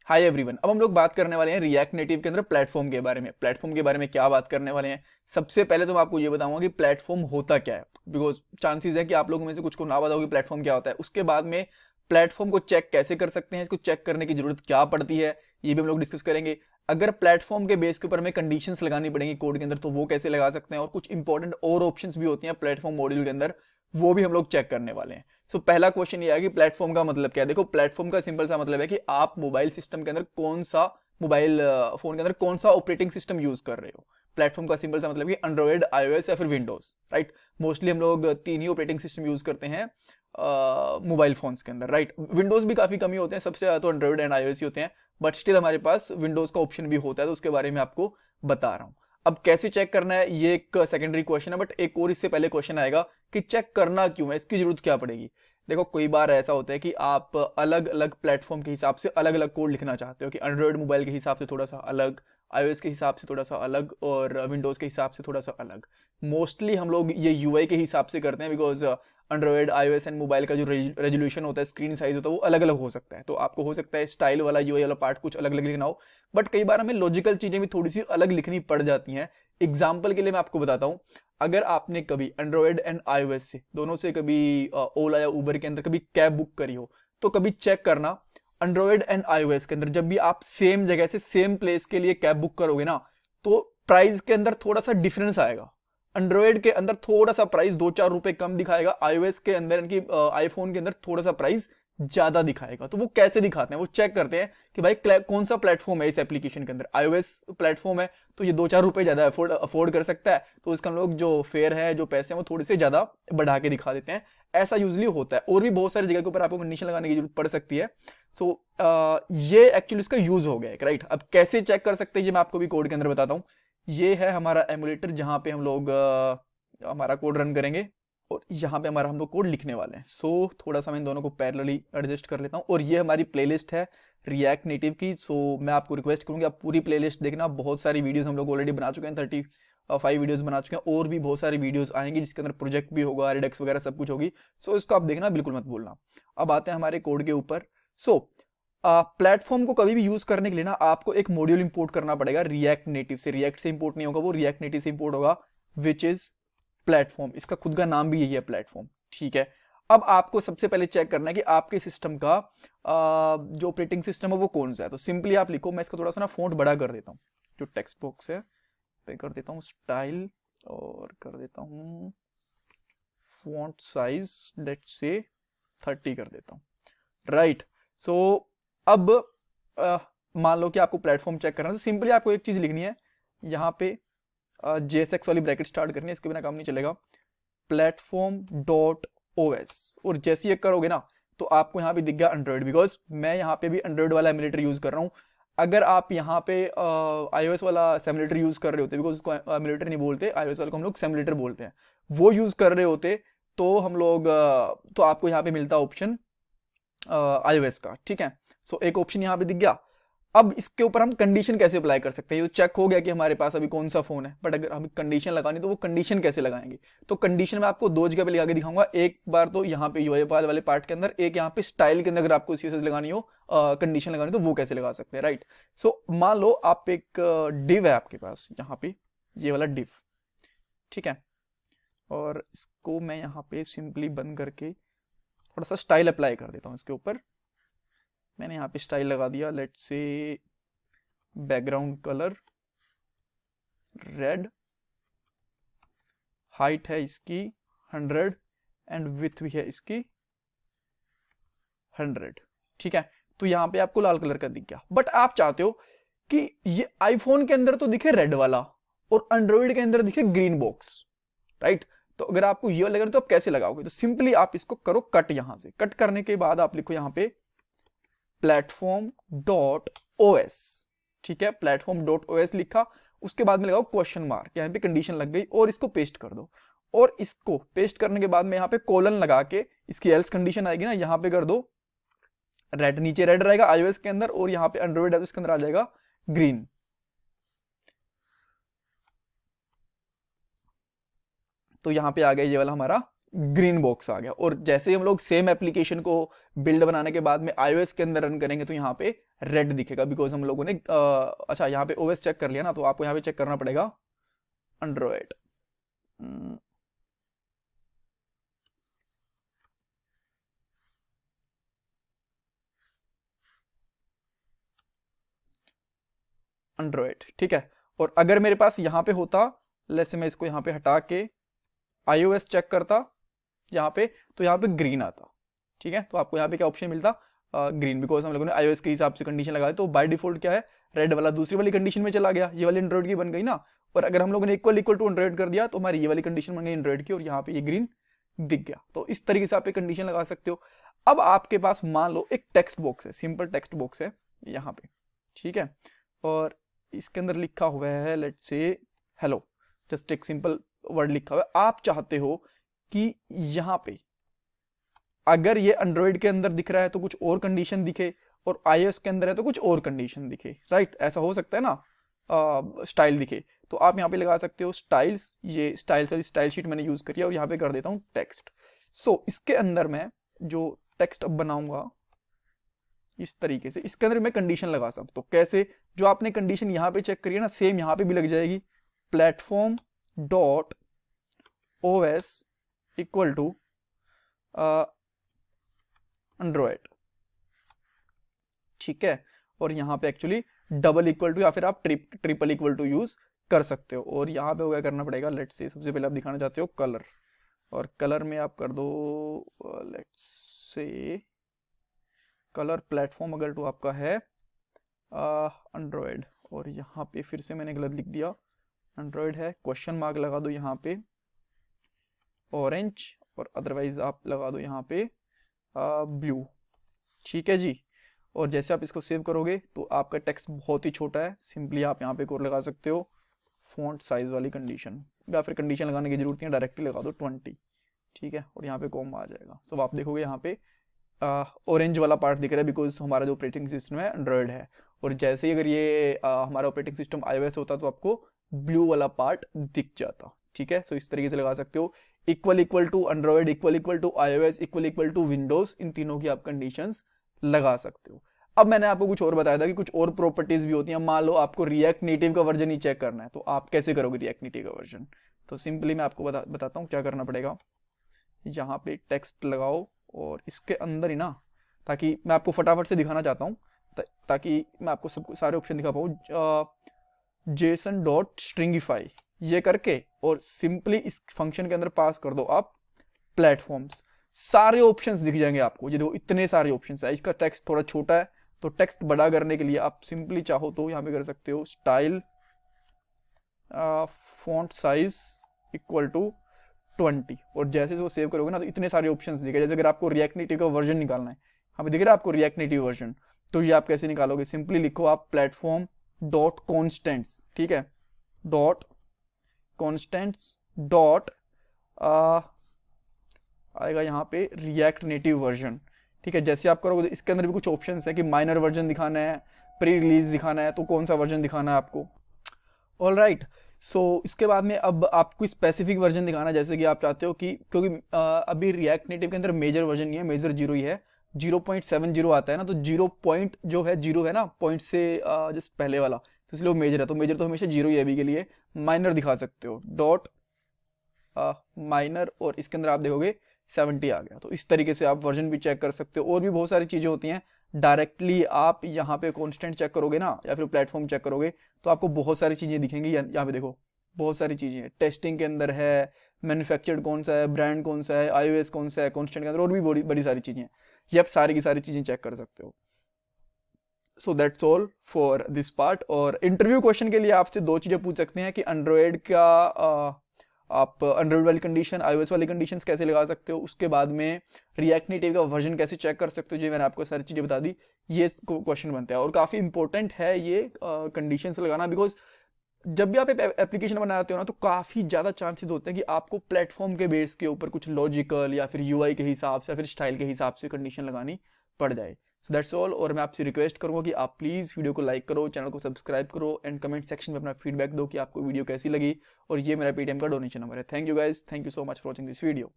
Hi everyone. अब हम लोग बात करने वाले हैं रिएक्ट नेटिव के अंदर प्लेटफॉर्म के बारे में। प्लेटफॉर्म के बारे में क्या बात करने वाले हैं, सबसे पहले तो मैं आपको ये बताऊंगा कि प्लेटफॉर्म होता क्या है, बिकॉज चांसेस है कि आप लोगों में से कुछ को ना पता हो कि प्लेटफॉर्म क्या होता है। उसके बाद में प्लेटफॉर्म को चेक कैसे कर सकते हैं, इसको चेक करने की जरूरत क्या पड़ती है, ये भी हम लोग डिस्कस करेंगे। अगर प्लेटफॉर्म के बेस के ऊपर हमें कंडीशंस लगानी पड़ेंगी कोड के अंदर तो वो कैसे लगा सकते हैं, और कुछ इंपॉर्टेंट और ऑप्शंस भी होती हैं प्लेटफॉर्म मॉड्यूल के अंदर, वो भी हम लोग चेक करने वाले हैं। सो पहला क्वेश्चन ये है कि प्लेटफॉर्म का मतलब क्या है। देखो, प्लेटफॉर्म का सिंपल सा मतलब है कि आप मोबाइल सिस्टम के अंदर कौन सा मोबाइल फोन के अंदर कौन सा ऑपरेटिंग सिस्टम यूज कर रहे हो। प्लेटफॉर्म का सिंपल सा मतलब कि एंड्रॉइड, आईओएस या फिर विंडोज, राइट। मोस्टली हम लोग तीन ही ऑपरेटिंग सिस्टम यूज करते हैं मोबाइल फोन्स के अंदर, राइट। विंडोज भी काफी कम ही होते हैं, सबसे ज्यादा तो एंड्रॉइड एंड आईओएस ही होते हैं, बट स्टिल हमारे पास विंडोज का ऑप्शन भी होता है, तो उसके बारे में आपको बता रहा हूं। अब कैसे चेक करना है ये एक सेकेंडरी क्वेश्चन है, बट एक और इससे पहले क्वेश्चन आएगा कि चेक करना क्यों है, इसकी जरूरत क्या पड़ेगी। देखो, कई बार ऐसा होता है कि आप अलग अलग प्लेटफॉर्म के हिसाब से अलग अलग कोड लिखना चाहते हो, कि एंड्रॉइड मोबाइल के हिसाब से थोड़ा सा अलग, आईओएस के हिसाब से थोड़ा सा अलग, और विंडोज के हिसाब से थोड़ा सा अलग। मोस्टली हम लोग ये यूआई के हिसाब से करते हैं, because Android, iOS and mobile का जो रेजोल्यूशन होता है, स्क्रीन साइज होता है, वो अलग अलग हो सकता है। तो आपको हो सकता है स्टाइल वाला यूआई वाला पार्ट कुछ अलग अलग लिखना हो, बट कई बार हमें लॉजिकल चीजें भी थोड़ी सी अलग लिखनी पड़ जाती हैं। एग्जाम्पल के लिए मैं आपको बताता हूं, अगर आपने कभी एंड्रॉइड एंड आईओएस से दोनों से कभी ओला या उबर के अंदर कभी कैब बुक करी हो, तो कभी चेक करना, एंड्रॉइड एंड आईओएस के अंदर जब भी आप सेम जगह से सेम प्लेस के लिए कैब बुक करोगे ना, तो प्राइस के अंदर थोड़ा सा डिफरेंस आएगा। एंड्रॉइड के अंदर थोड़ा सा प्राइस 2-4 रुपए कम दिखाएगा, आईओएस के अंदर इनकी आईफोन के अंदर थोड़ा सा प्राइस ज्यादा दिखाएगा। तो वो कैसे दिखाते हैं, वो चेक करते हैं कि भाई कौन सा प्लेटफॉर्म है इस एप्लीकेशन के अंदर। आईओएस प्लेटफॉर्म है तो ये 2-4 रुपए ज्यादा अफोर्ड कर सकता है, तो इसका हम लोग जो फेयर है, जो पैसे हैं, वो थोड़े से ज्यादा बढ़ा के दिखा देते हैं। ऐसा यूजली होता है, और भी बहुत सारी जगह के ऊपर आपको कंडीशन लगाने की जरूरत पड़ सकती है। सो ये एक्चुअली इसका यूज हो गया है, राइट। अब कैसे चेक कर सकते हैं, ये मैं आपको भी कोड के अंदर बताता हूँ। ये है हमारा एमुलेटर, जहां पे हम लोग हमारा कोड रन करेंगे, और यहाँ पे हमारा हम लोग कोड लिखने वाले हैं। थोड़ा सा मैं इन दोनों को पैरेलली एडजस्ट कर लेता हूँ, और ये हमारी प्लेलिस्ट है रिएक्ट नेटिव की। मैं आपको रिक्वेस्ट करूँगी, आप पूरी प्लेलिस्ट देखना। बहुत सारी वीडियोस हम लोग ऑलरेडी बना चुके हैं, 35 वीडियोस बना चुके हैं, और भी बहुत सारी वीडियोस आएंगी जिसके अंदर प्रोजेक्ट भी होगा, रिडक्स वगैरह सब कुछ होगी। इसको आप देखना, बिल्कुल मत भूलना। अब आते हैं हमारे कोड के ऊपर। सो प्लेटफॉर्म को कभी भी यूज करने के लिए ना आपको एक मॉड्यूल इंपोर्ट करना पड़ेगा रिएक्ट नेटिव से। रिएक्ट से इंपोर्ट नहीं होगा, वो रिएक्ट नेटिव से इंपोर्ट होगा, विच इज प्लेटफॉर्म। इसका खुद का नाम भी यही है, प्लेटफॉर्म, ठीक है। अब आपको सबसे पहले चेक करना है कि आपके सिस्टम का जो ऑपरेटिंग सिस्टम है वो कौन सा है। तो सिंपली आप लिखो, मैं इसका थोड़ा सा ना फॉन्ट बड़ा कर देता हूँ, जो टेक्स्ट बॉक्स है पे कर देता हूँ स्टाइल, और कर देता हूँ फॉन्ट साइज, लेट्स से 30 कर देता हूँ, राइट। सो अब मान लो कि आपको प्लेटफॉर्म चेक करना है, तो सिंपली आपको एक चीज लिखनी है, यहाँ पे JSX वाली ब्रैकेट स्टार्ट करनी है, इसके बिना काम नहीं चलेगा। प्लेटफॉर्म डॉट ओएस, और जैसे ये करोगे ना, तो आपको यहाँ पे दिख गया एंड्रॉइड, बिकॉज मैं यहाँ पे भी एंड्रॉइड वाला एमुलेटर यूज कर रहा हूँ। अगर आप यहाँ पे iOS वाला सेमुलेटर यूज कर रहे होते, बिकॉज उसको एमुलेटर नहीं बोलते, iOS वाले को हम लोग सेमुलेटर बोलते हैं, वो यूज कर रहे होते, तो हम लोग तो आपको यहाँ पे मिलता ऑप्शन iOS का, ठीक है। एक ऑप्शन यहाँ पे दिख गया। अब इसके ऊपर हम कंडीशन कैसे अप्लाई कर सकते हैं, ये तो चेक हो गया कि हमारे पास अभी कौन सा फोन है, बट अगर हमें कंडीशन लगानी तो वो कंडीशन कैसे लगाएंगे। तो कंडीशन मैं आपको दो जगह पे लगा के दिखाऊंगा, एक बार तो यहाँ पे यूआई वाले पार्ट के अंदर, एक यहाँ पे स्टाइल के अंदर। अगर आपको सीएसएस लगानी हो, कंडीशन लगानी, तो वो कैसे लगा सकते हैं, राइट। मान लो आप एक डिव है आपके पास, यहाँ पे ये वाला डिव, ठीक है, और इसको मैं यहाँ पे सिंपली बंद करके थोड़ा सा स्टाइल अप्लाई कर देता हूँ इसके ऊपर। मैंने यहाँ पे स्टाइल लगा दिया, let's say background colour red, height है इसकी 100, एंड विड्थ भी है इसकी 100, ठीक है। तो यहाँ पे आपको लाल कलर का दिख गया, बट आप चाहते हो कि ये आईफोन के अंदर तो दिखे रेड वाला, और एंड्रॉइड के अंदर दिखे ग्रीन बॉक्स, राइट। तो अगर आपको ये लगेगा तो आप कैसे लगाओगे, तो सिंपली आप इसको करो कट। यहां से कट करने के बाद आप लिखो यहाँ पे प्लेटफॉर्म डॉट ओएस, ठीक है। प्लेटफॉर्म डॉट ओएस लिखा, उसके बाद में लगाओ क्वेश्चन मार्क, यहाँ पे कंडीशन लग गई, और इसको पेस्ट कर दो। और इसको पेस्ट करने के बाद में यहाँ पे कोलन लगा के, इसकी एल्स कंडीशन आएगी ना, यहाँ पे कर दो रेड, नीचे रेड रहेगा आईओएस के अंदर, और यहाँ पे एंड्रॉइड है तो इसके अंदर आ जाएगा ग्रीन। तो यहाँ पे आ गया ये वाला हमारा ग्रीन बॉक्स आ गया। और जैसे ही हम लोग सेम एप्लीकेशन को बिल्ड बनाने के बाद में iOS के अंदर रन करेंगे तो यहाँ पे रेड दिखेगा, बिकॉज हम लोगों ने अच्छा यहाँ पे OS चेक कर लिया ना, तो आपको यहाँ पे चेक करना पड़ेगा एंड्रॉयड। एंड्रॉयड, ठीक है। और अगर मेरे पास यहाँ पे होता, जैसे मैं इसको यहाँ पे हटा के iOS चेक करता यहाँ पे, तो यहाँ पे ग्रीन आता, ठीक है। तो आपको यहाँ पे क्या ऑप्शन मिलता, ग्रीन, बिकॉज हम लोगों ने iOS के हिसाब से कंडीशन लगाई। तो बाय डिफॉल्ट क्या है, रेड वाला दूसरी वाली कंडीशन में चला गया, ये वाली एंड्रॉइड की बन गई ना। और अगर हम लोगों ने इक्वल इक्वल टू एंड्रॉइड कर दिया तो हमारी ये वाली कंडीशन बन गई एंड्रॉइड की, और यहाँ पे ये ग्रीन दिख गया। तो इस तरीके से आप एक कंडीशन लगा सकते हो। अब आपके पास मान लो एक टेक्स्ट बॉक्स है, सिंपल टेक्स्ट बॉक्स है यहाँ पे, ठीक है। और इसके अंदर लिखा हुआ है लेट्स से हेलो, जस्ट एक सिंपल वर्ड लिखा हुआ है। आप चाहते हो कि यहाँ पे अगर ये एंड्रॉइड के अंदर दिख रहा है तो कुछ और कंडीशन दिखे, और iOS के अंदर है तो कुछ और कंडीशन दिखे, राइट। ऐसा हो सकता है ना, स्टाइल दिखे। तो आप यहाँ पे लगा सकते हो स्टाइल्स, ये स्टाइल्स वाली स्टाइल शीट मैंने यूज करी है, और यहाँ पे कर देता हूँ टेक्स्ट। सो इसके अंदर मैं जो टेक्स्ट अब बनाऊंगा इस तरीके से, इसके अंदर मैं कंडीशन लगा सकता हूँ। तो कैसे, जो आपने कंडीशन यहाँ पे चेक करी है ना, सेम यहाँ पे भी लग जाएगी, platform dot OS equal to Android, ठीक है। और यहाँ पे एक्चुअली डबल इक्वल टू या फिर आप ट्रिपल इक्वल टू यूज कर सकते हो। और यहाँ पे क्या करना पड़ेगा, लेट्स से सबसे पहले आप दिखाना चाहते हो कलर, और कलर में आप कर दो लेट्स से कलर प्लेटफॉर्म अगर टू आपका है एंड्रॉयड, और यहाँ पे फिर से मैंने गलत लिख दिया, एंड्रॉयड है, क्वेश्चन मार्क लगा दो यहाँ पे ऑरेंज, और अदरवाइज आप लगा दो यहाँ पे ब्लू, ठीक है जी। और जैसे आप इसको सेव करोगे तो आपका टेक्स्ट बहुत ही छोटा है, सिंपली आप यहाँ पे एक और लगा सकते हो फॉन्ट साइज वाली कंडीशन, या फिर कंडीशन लगाने की जरूरत नहीं है, डायरेक्टली लगा दो 20, ठीक है। और यहाँ पे कॉम आ जाएगा। सब आप देखोगे यहाँ पे ऑरेंज वाला पार्ट दिख रहा है, बिकॉज हमारा जो ऑपरेटिंग सिस्टम है एंड्रॉयड है। और जैसे ही अगर ये हमारा ऑपरेटिंग सिस्टम iOS होता तो आपको ब्लू वाला पार्ट दिख जाता, ठीक है। सो इस तरीके से लगा सकते हो, equal equal to Android, equal equal to iOS, equal equal to Windows, इन तीनों की आप कंडीशंस लगा सकते हो। अब मैंने आपको कुछ और बताया था कि कुछ और प्रॉपर्टीज भी होती हैं। मान लो आपको रिएक्ट नेटिव का वर्जन ही चेक करना है, तो आप कैसे करोगे रिएक्ट नेटिव का वर्जन। तो सिंपली मैं आपको बताता हूँ क्या करना पड़ेगा। यहाँ पे टेक्स्ट लगाओ, और इसके अंदर ही ना, ताकि मैं आपको फटाफट से दिखाना चाहता हूँ, ताकि मैं आपको सब सारे ऑप्शन दिखा पाऊँ। जेसन डॉट स्ट्रिंगिफाई ये करके, और सिंपली इस फंक्शन के अंदर पास कर दो आप प्लेटफॉर्म्स, सारे ऑप्शंस दिख जाएंगे आपको। ये देखो इतने सारे ऑप्शंस है। इसका टेक्स्ट थोड़ा छोटा है, तो टेक्स्ट बड़ा करने के लिए आप सिंपली चाहो तो यहाँ पे कर सकते हो style font size equal to 20, और जैसे वो सेव करोगे ना तो इतने सारे ऑप्शंस दिखे। जैसे अगर आपको रिएक्ट नेटिव का वर्जन निकालना है, यहाँ पे दिख रहा है आपको रिएक्ट नेटिव वर्जन, तो ये आप कैसे निकालोगे, सिंपली लिखो आप प्लेटफॉर्म डॉट कॉन्स्टेंट्स, ठीक है, डॉट कॉन्स्टेंट्स डॉट आएगा यहाँ पे रिएक्ट नेटिव वर्जन, ठीक है। जैसे आप करोगे इसके अंदर भी कुछ ऑप्शन है कि माइनर वर्जन दिखाना है, प्री रिलीज दिखाना है, तो कौन सा वर्जन दिखाना है आपको। ऑल राइट, सो इसके बाद में अब आपको स्पेसिफिक वर्जन दिखाना है, जैसे कि आप चाहते हो कि, क्योंकि अभी रिएक्ट नेटिव के अंदर मेजर वर्जन नहीं है, मेजर 0 ही है, 0.70 आता है ना, तो 0 पॉइंट जो है 0 है ना, पॉइंट से जस्ट पहले वाला, तो इसलिए वो मेजर है। तो मेजर तो हमेशा 0 ही है अभी के लिए। माइनर दिखा सकते हो डॉट माइनर, और इसके अंदर आप देखोगे 70 आ गया। तो इस तरीके से आप वर्जन भी चेक कर सकते हो। और भी बहुत सारी चीज़ें होती हैं, डायरेक्टली आप यहाँ पे कॉन्स्टेंट चेक करोगे ना, या फिर प्लेटफॉर्म चेक करोगे, तो आपको बहुत सारी चीज़ें दिखेंगी। यहाँ पे देखो बहुत सारी चीज़ें हैं, टेस्टिंग के अंदर है, मैन्युफैक्चर्ड कौन सा है, ब्रांड कौन सा है, iOS कौन सा है, कॉन्स्टेंट के अंदर और भी बड़ी बड़ी सारी चीज़ें हैं। ये आप सारी की सारी चीज़ें चेक कर सकते हो। So that's all for this part. और इंटरव्यू क्वेश्चन के लिए आपसे 2 चीज़ें पूछ सकते हैं कि एंड्रॉयड का आप एंड्रॉइड वाली कंडीशन, iOS वाली कंडीशंस कैसे लगा सकते हो, उसके बाद में रिएक्ट नेटिव का वर्जन कैसे चेक कर सकते हो, जो मैंने आपको सारी चीज़ें बता दी। ये क्वेश्चन बनता है, और काफ़ी इंपॉर्टेंट है ये कंडीशंस लगाना, बिकॉज जब भी आप एप्लीकेशन बनाते हो ना, तो काफ़ी ज़्यादा चांसेस होते हैं कि आपको प्लेटफॉर्म के बेस के ऊपर कुछ लॉजिकल या फिर UI के हिसाब से या फिर स्टाइल के हिसाब से कंडीशन लगानी पड़ जाए। So that's all. और मैं आपसे रिक्वेस्ट करूंगा कि आप प्लीज़ वीडियो को लाइक करो, चैनल को सब्सक्राइब करो, एंड कमेंट सेक्शन में अपना फीडबैक दो कि आपको वीडियो कैसी लगी। और ये मेरा पेटीएम का डोनेशन नंबर है। Thank you guys, thank you so much for watching this video.